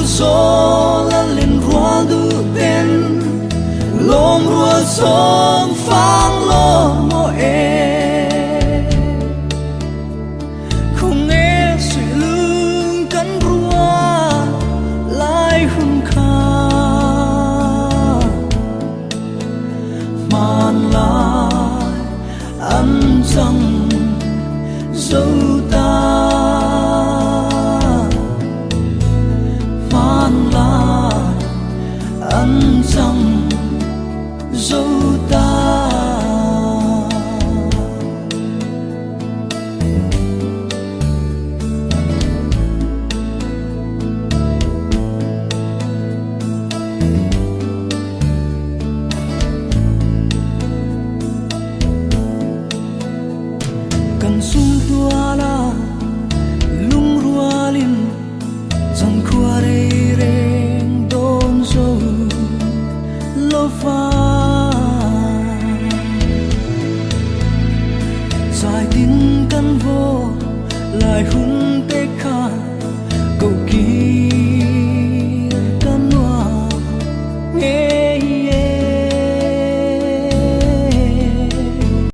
gió là lên rua du tên lom rua sông phang lo mò e không nghe suy lưng cắn rua lại hun kha man lại ăn răng dấu ta man lại ăn răng dấu ta cần sung tua la lung rua lin dòng khua đây reng đôn dâu lo pha dài tin căn vô lại hun tê kha cầu kỳ